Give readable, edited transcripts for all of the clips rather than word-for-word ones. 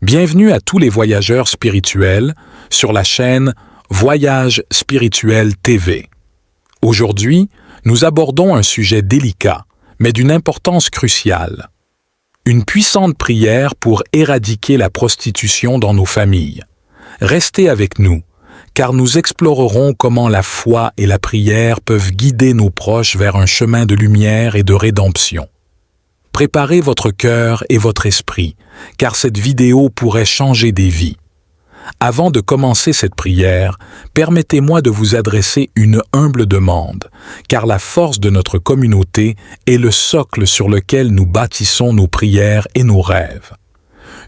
Bienvenue à tous les voyageurs spirituels sur la chaîne Voyage Spirituel TV. Aujourd'hui, nous abordons un sujet délicat, mais d'une importance cruciale. Une puissante prière pour éradiquer la prostitution dans nos familles. Restez avec nous, car nous explorerons comment la foi et la prière peuvent guider nos proches vers un chemin de lumière et de rédemption. Préparez votre cœur et votre esprit, car cette vidéo pourrait changer des vies. Avant de commencer cette prière, permettez-moi de vous adresser une humble demande, car la force de notre communauté est le socle sur lequel nous bâtissons nos prières et nos rêves.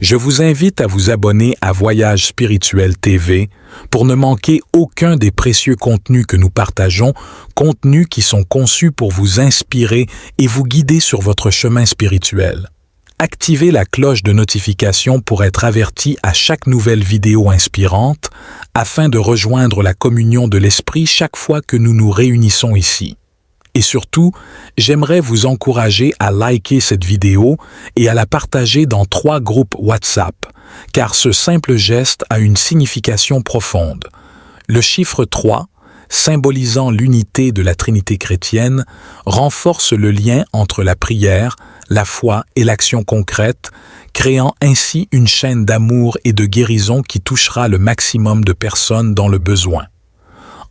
Je vous invite à vous abonner à Voyage Spirituel TV pour ne manquer aucun des précieux contenus que nous partageons, contenus qui sont conçus pour vous inspirer et vous guider sur votre chemin spirituel. Activez la cloche de notification pour être averti à chaque nouvelle vidéo inspirante afin de rejoindre la communion de l'Esprit chaque fois que nous nous réunissons ici. Et surtout, j'aimerais vous encourager à liker cette vidéo et à la partager dans 3 groupes WhatsApp, car ce simple geste a une signification profonde. Le chiffre 3, symbolisant l'unité de la Trinité chrétienne, renforce le lien entre la prière, la foi et l'action concrète, créant ainsi une chaîne d'amour et de guérison qui touchera le maximum de personnes dans le besoin.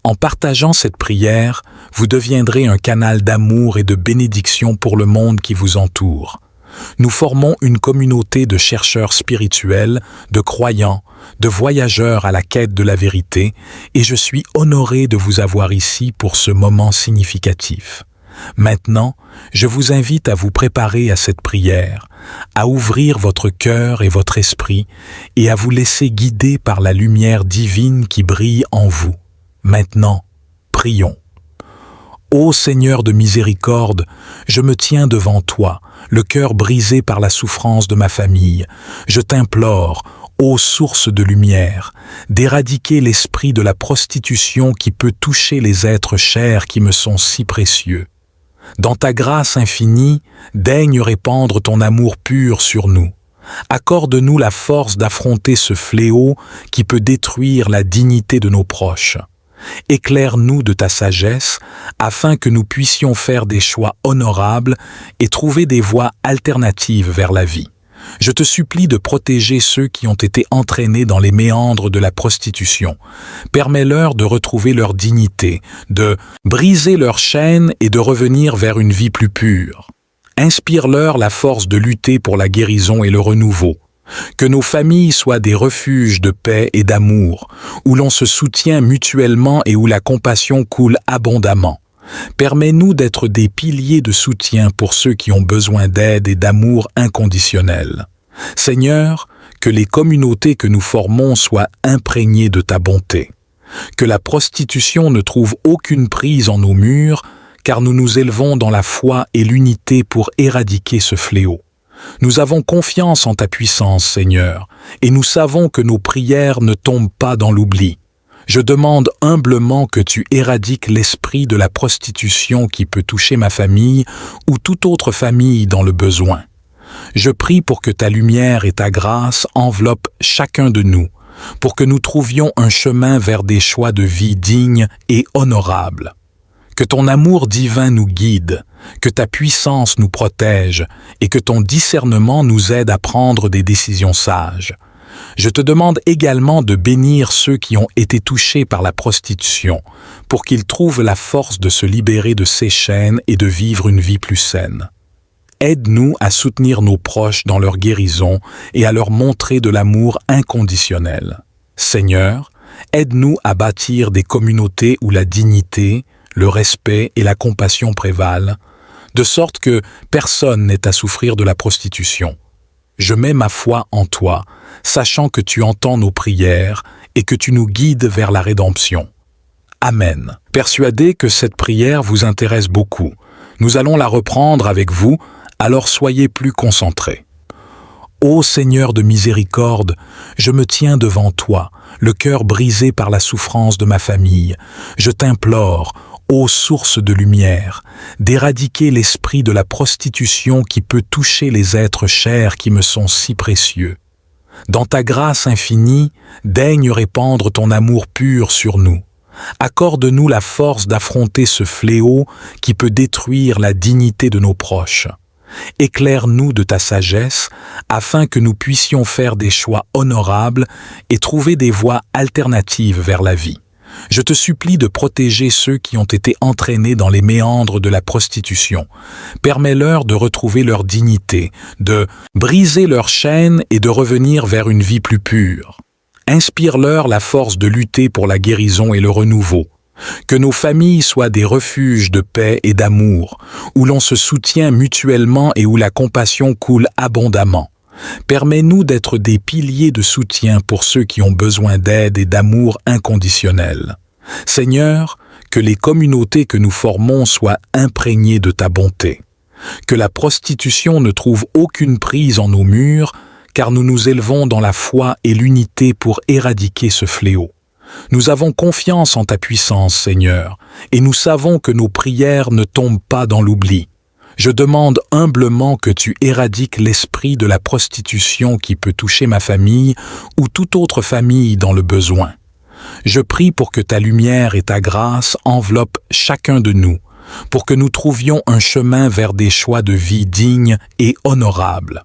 En partageant cette prière, vous deviendrez un canal d'amour et de bénédiction pour le monde qui vous entoure. Nous formons une communauté de chercheurs spirituels, de croyants, de voyageurs à la quête de la vérité, et je suis honoré de vous avoir ici pour ce moment significatif. Maintenant, je vous invite à vous préparer à cette prière, à ouvrir votre cœur et votre esprit, et à vous laisser guider par la lumière divine qui brille en vous. Maintenant, prions. Ô Seigneur de miséricorde, je me tiens devant toi, le cœur brisé par la souffrance de ma famille. Je t'implore, ô source de lumière, d'éradiquer l'esprit de la prostitution qui peut toucher les êtres chers qui me sont si précieux. Dans ta grâce infinie, daigne répandre ton amour pur sur nous. Accorde-nous la force d'affronter ce fléau qui peut détruire la dignité de nos proches. Éclaire-nous de ta sagesse afin que nous puissions faire des choix honorables et trouver des voies alternatives vers la vie. Je te supplie de protéger ceux qui ont été entraînés dans les méandres de la prostitution. Permets-leur de retrouver leur dignité, de briser leurs chaînes et de revenir vers une vie plus pure. Inspire-leur la force de lutter pour la guérison et le renouveau. Que nos familles soient des refuges de paix et d'amour, où l'on se soutient mutuellement et où la compassion coule abondamment. Permets-nous d'être des piliers de soutien pour ceux qui ont besoin d'aide et d'amour inconditionnel. Seigneur, que les communautés que nous formons soient imprégnées de ta bonté. Que la prostitution ne trouve aucune prise en nos murs, car nous nous élevons dans la foi et l'unité pour éradiquer ce fléau. Nous avons confiance en ta puissance, Seigneur, et nous savons que nos prières ne tombent pas dans l'oubli. Je demande humblement que tu éradiques l'esprit de la prostitution qui peut toucher ma famille ou toute autre famille dans le besoin. Je prie pour que ta lumière et ta grâce enveloppent chacun de nous, pour que nous trouvions un chemin vers des choix de vie dignes et honorables. Que ton amour divin nous guide, que ta puissance nous protège et que ton discernement nous aide à prendre des décisions sages. Je te demande également de bénir ceux qui ont été touchés par la prostitution, pour qu'ils trouvent la force de se libérer de ces chaînes et de vivre une vie plus saine. Aide-nous à soutenir nos proches dans leur guérison et à leur montrer de l'amour inconditionnel. Seigneur, aide-nous à bâtir des communautés où la dignité, le respect et la compassion prévalent, de sorte que personne n'ait à souffrir de la prostitution. Je mets ma foi en toi, sachant que tu entends nos prières et que tu nous guides vers la rédemption. Amen. Persuadé que cette prière vous intéresse beaucoup, nous allons la reprendre avec vous, alors soyez plus concentrés. Ô Seigneur de miséricorde, je me tiens devant toi, le cœur brisé par la souffrance de ma famille. Je t'implore, ô source de lumière, d'éradiquer l'esprit de la prostitution qui peut toucher les êtres chers qui me sont si précieux. Dans ta grâce infinie, daigne répandre ton amour pur sur nous. Accorde-nous la force d'affronter ce fléau qui peut détruire la dignité de nos proches. Éclaire-nous de ta sagesse afin que nous puissions faire des choix honorables et trouver des voies alternatives vers la vie. Je te supplie de protéger ceux qui ont été entraînés dans les méandres de la prostitution. Permets-leur de retrouver leur dignité, de briser leurs chaînes et de revenir vers une vie plus pure. Inspire-leur la force de lutter pour la guérison et le renouveau. Que nos familles soient des refuges de paix et d'amour, où l'on se soutient mutuellement et où la compassion coule abondamment. Permets-nous d'être des piliers de soutien pour ceux qui ont besoin d'aide et d'amour inconditionnel. Seigneur, que les communautés que nous formons soient imprégnées de ta bonté. Que la prostitution ne trouve aucune prise en nos murs, car nous nous élevons dans la foi et l'unité pour éradiquer ce fléau. Nous avons confiance en ta puissance, Seigneur, et nous savons que nos prières ne tombent pas dans l'oubli. Je demande humblement que tu éradiques l'esprit de la prostitution qui peut toucher ma famille ou toute autre famille dans le besoin. Je prie pour que ta lumière et ta grâce enveloppent chacun de nous, pour que nous trouvions un chemin vers des choix de vie dignes et honorables.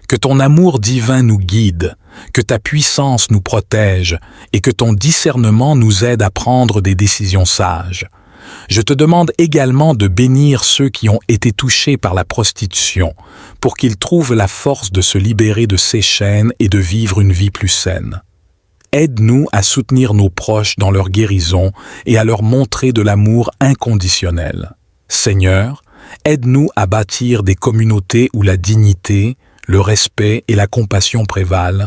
Que ton amour divin nous guide, que ta puissance nous protège et que ton discernement nous aide à prendre des décisions sages. Je te demande également de bénir ceux qui ont été touchés par la prostitution, pour qu'ils trouvent la force de se libérer de ces chaînes et de vivre une vie plus saine. Aide-nous à soutenir nos proches dans leur guérison et à leur montrer de l'amour inconditionnel. Seigneur, aide-nous à bâtir des communautés où la dignité, le respect et la compassion prévalent,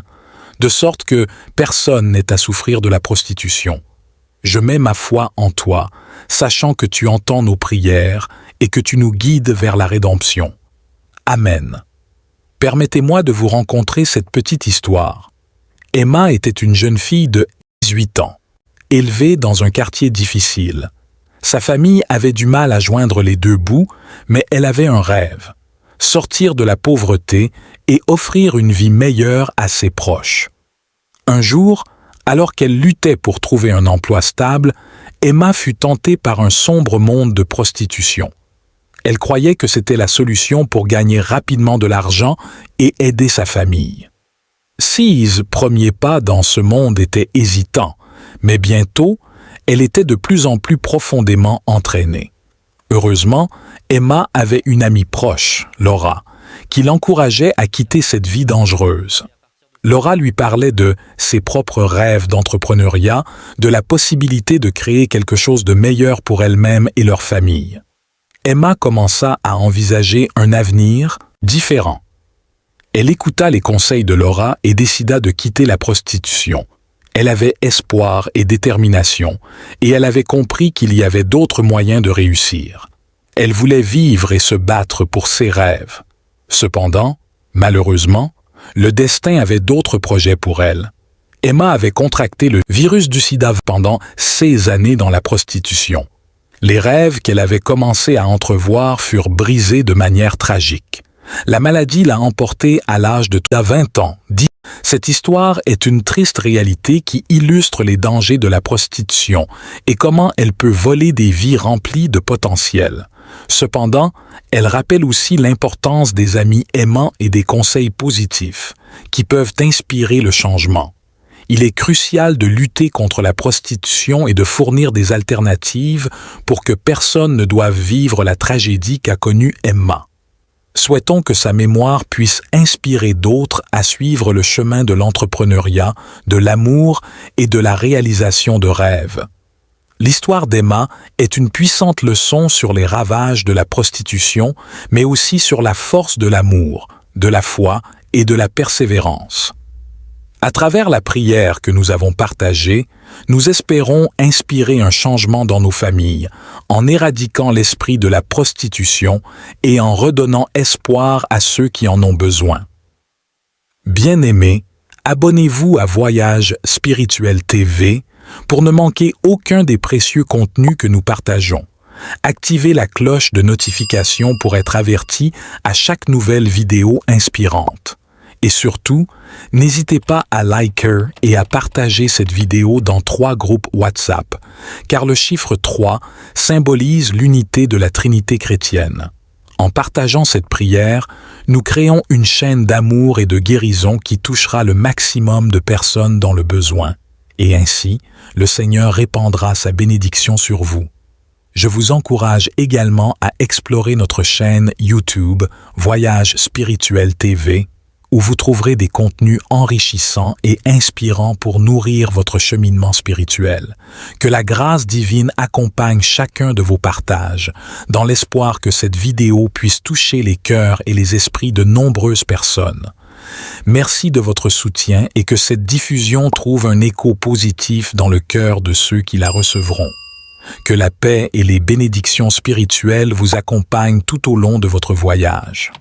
de sorte que personne n'ait à souffrir de la prostitution. Je mets ma foi en toi, sachant que tu entends nos prières et que tu nous guides vers la rédemption. Amen. Permettez-moi de vous rencontrer cette petite histoire. Emma était une jeune fille de 18 ans, élevée dans un quartier difficile. Sa famille avait du mal à joindre les deux bouts, mais elle avait un rêve: sortir de la pauvreté et offrir une vie meilleure à ses proches. Un jour, alors qu'elle luttait pour trouver un emploi stable, Emma fut tentée par un sombre monde de prostitution. Elle croyait que c'était la solution pour gagner rapidement de l'argent et aider sa famille. Ses premiers pas dans ce monde étaient hésitants, mais bientôt, elle était de plus en plus profondément entraînée. Heureusement, Emma avait une amie proche, Laura, qui l'encourageait à quitter cette vie dangereuse. Laura lui parlait de ses propres rêves d'entrepreneuriat, de la possibilité de créer quelque chose de meilleur pour elle-même et leur famille. Emma commença à envisager un avenir différent. Elle écouta les conseils de Laura et décida de quitter la prostitution. Elle avait espoir et détermination, et elle avait compris qu'il y avait d'autres moyens de réussir. Elle voulait vivre et se battre pour ses rêves. Cependant, malheureusement, le destin avait d'autres projets pour elle. Emma avait contracté le virus du sida pendant 16 années dans la prostitution. Les rêves qu'elle avait commencé à entrevoir furent brisés de manière tragique. La maladie l'a emportée à l'âge de 20 ans. Cette histoire est une triste réalité qui illustre les dangers de la prostitution et comment elle peut voler des vies remplies de potentiel. Cependant, elle rappelle aussi l'importance des amis aimants et des conseils positifs qui peuvent inspirer le changement. Il est crucial de lutter contre la prostitution et de fournir des alternatives pour que personne ne doive vivre la tragédie qu'a connue Emma. Souhaitons que sa mémoire puisse inspirer d'autres à suivre le chemin de l'entrepreneuriat, de l'amour et de la réalisation de rêves. L'histoire d'Emma est une puissante leçon sur les ravages de la prostitution, mais aussi sur la force de l'amour, de la foi et de la persévérance. À travers la prière que nous avons partagée, nous espérons inspirer un changement dans nos familles, en éradiquant l'esprit de la prostitution et en redonnant espoir à ceux qui en ont besoin. Bien-aimés, abonnez-vous à Voyage Spirituel TV pour ne manquer aucun des précieux contenus que nous partageons. Activez la cloche de notification pour être averti à chaque nouvelle vidéo inspirante. Et surtout, n'hésitez pas à liker et à partager cette vidéo dans 3 groupes WhatsApp, car le chiffre 3 symbolise l'unité de la Trinité chrétienne. En partageant cette prière, nous créons une chaîne d'amour et de guérison qui touchera le maximum de personnes dans le besoin. Et ainsi, le Seigneur répandra sa bénédiction sur vous. Je vous encourage également à explorer notre chaîne YouTube Voyage Spirituel TV, où vous trouverez des contenus enrichissants et inspirants pour nourrir votre cheminement spirituel. Que la grâce divine accompagne chacun de vos partages, dans l'espoir que cette vidéo puisse toucher les cœurs et les esprits de nombreuses personnes. Merci de votre soutien et que cette diffusion trouve un écho positif dans le cœur de ceux qui la recevront. Que la paix et les bénédictions spirituelles vous accompagnent tout au long de votre voyage.